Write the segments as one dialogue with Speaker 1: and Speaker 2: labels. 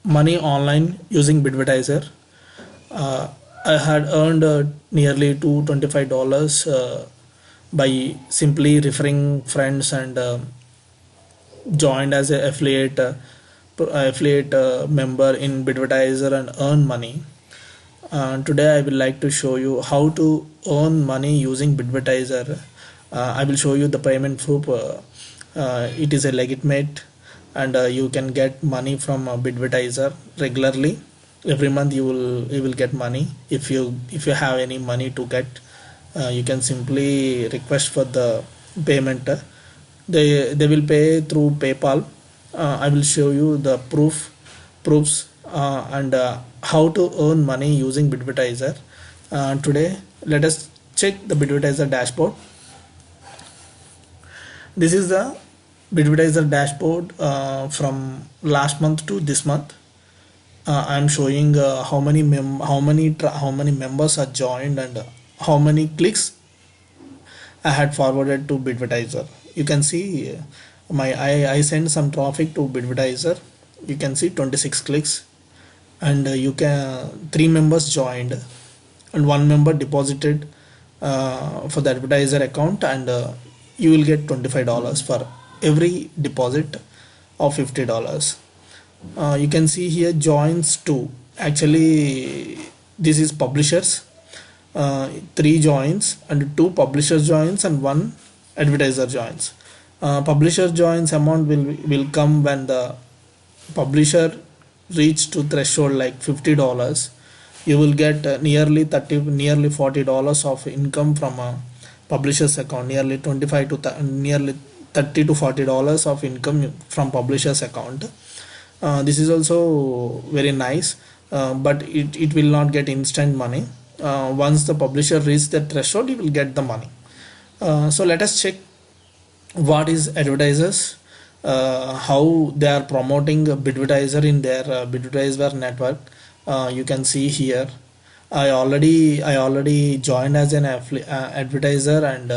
Speaker 1: money online using Bidvertiser. I had earned nearly $225 by simply referring friends and joined as an affiliate member in Bidvertiser and earn money. Today I will like to show you how to earn money using Bidvertiser. I will show you the payment proof. It is a legitimate, and you can get money from Bidvertiser regularly. Every month you will get money. If you have any money to get, you can simply request for the payment. They will pay through PayPal. I will show you the proofs and how to earn money using Bidvertiser. Today let us check the Bidvertiser dashboard. This is the Bidvertiser dashboard from last month to this month. I am showing how many members are joined and how many clicks I had forwarded to Bidvertiser. You can see I sent some traffic to Bidvertiser. You can see 26 clicks, and you can 3 members joined and 1 member deposited for the advertiser account, and you will get $25 for every deposit of $50. You can see here joins 2. Actually this is publishers. 3 joins and 2 publisher joins and 1 advertiser joins. Publisher joins amount will come when the publisher reach to threshold like $50. You will get nearly $40 of income from a publisher's account. Nearly $30 to $40 of income from publisher's account. This is also very nice, but it will not get instant money. Once the publisher reaches the threshold, you will get the money. So let us check what is advertisers, how they are promoting Bidvertiser in their Bidvertiser network. You can see here I already joined as an advertiser and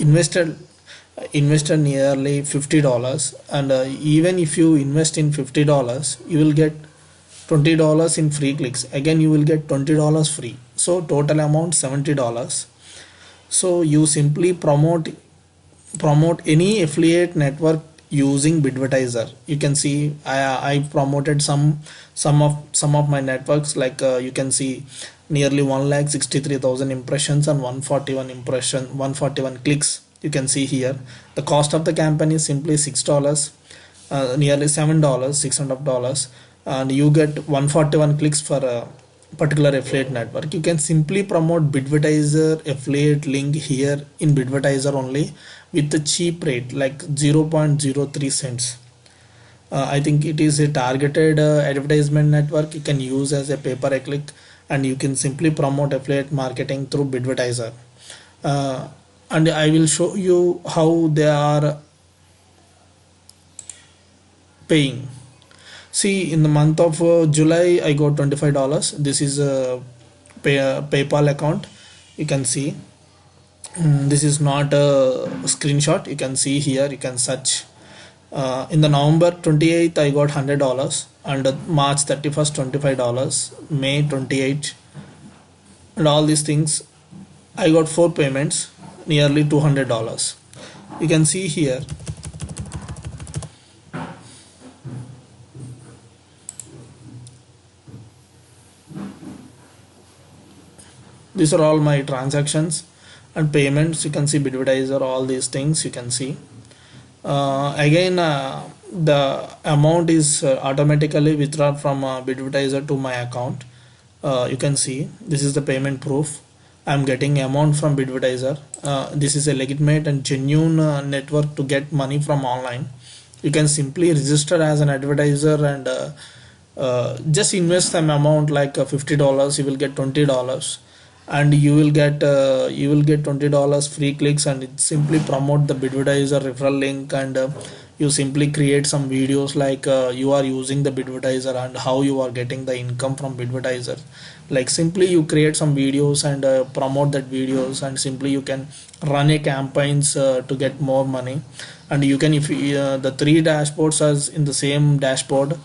Speaker 1: invested nearly $50, and even if you invest in $50, you will get $20 in free clicks. Again you will get $20 free, so total amount $70. So you simply promote any affiliate network using Bidvertiser. You can see I promoted some of my networks, like you can see nearly 1,63,000 impressions and 141 clicks. You can see here the cost of the campaign is simply $6, nearly $7, $600, and you get 141 clicks for a particular affiliate network. You can simply promote Bidvertiser affiliate link here in Bidvertiser only with the cheap rate like 0.03 cents. I think it is a targeted advertisement network. You can use as a pay-per-click, and you can simply promote affiliate marketing through Bidvertiser. And I will show you how they are paying. See, in the month of July I got $25. This is a PayPal account. You can see this is not a screenshot. You can see here, you can search. In the November 28th I got $100, and March 31st $25, May 28th, and all these things I got 4 payments, nearly $200. You can see here these are all my transactions and payments. You can see Bidvertiser, all these things you can see. Again the amount is automatically withdrawn from Bidvertiser to my account. You can see this is the payment proof. I'm getting amount from Bidvertiser. This is a legitimate and genuine network to get money from online. You can simply register as an advertiser and just invest some amount like $50. You will get $20, and you will get $20 free clicks, and it simply promote the Bidvertiser referral link, and you simply create some videos like you are using the Bidvertiser and how you are getting the income from Bidvertiser. Like simply you create some videos and promote that videos, and simply you can run a campaigns to get more money. And you can, if the 3 dashboards are in the same dashboard,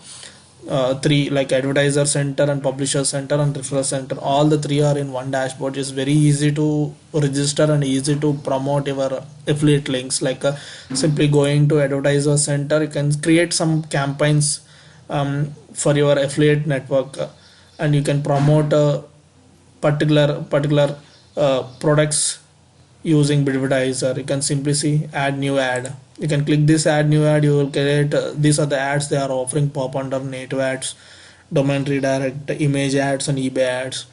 Speaker 1: three, like advertiser center and publisher center and referral center, all the three are in one dashboard. It's very easy to register and easy to promote your affiliate links. Like simply going to advertiser center, you can create some campaigns for your affiliate network, and you can promote particular products using Bidvertiser. You can simply see add new ad. You can click this add new ad. You will get these are the ads they are offering. Pop under native ads, domain redirect, image ads, and eBay ads.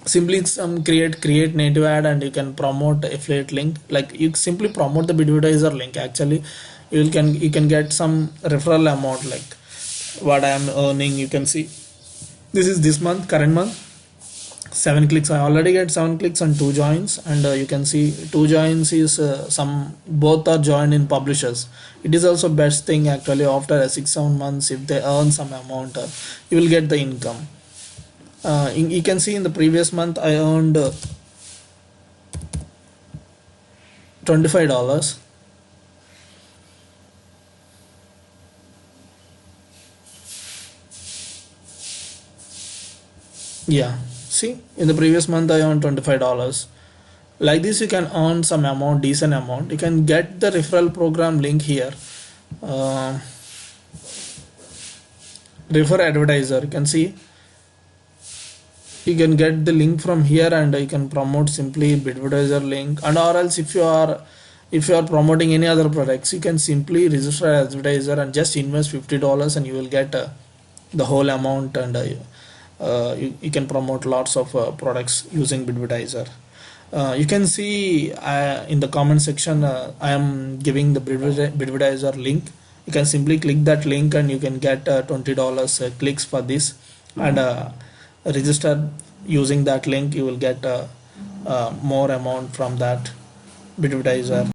Speaker 1: Simply create native ad, and you can promote affiliate link. Like you simply promote the Bidvertiser link. Actually, you can get some referral amount, like what I am earning. You can see this is this month, current month, 7 clicks. I already get 7 clicks and 2 joins, and you can see 2 joins is some both are joined in publishers. It is also best thing actually. After 6-7 months, if they earn some amount, you will get the income. You can see in the previous month I earned $25. Yeah, see, in the previous month I earned $25. Like this you can earn some amount, decent amount. You can get the referral program link here. Refer advertiser, you can see you can get the link from here, and you can promote simply Bidvertiser link. And or else if you are promoting any other products, you can simply register as advertiser and just invest $50, and you will get the whole amount, and you can promote lots of products using Bidvertiser. You can see in the comment section I am giving the Bidvertiser link. You can simply click that link, and you can get $20 clicks for this, and register using that link. You will get more amount from that Bidvertiser.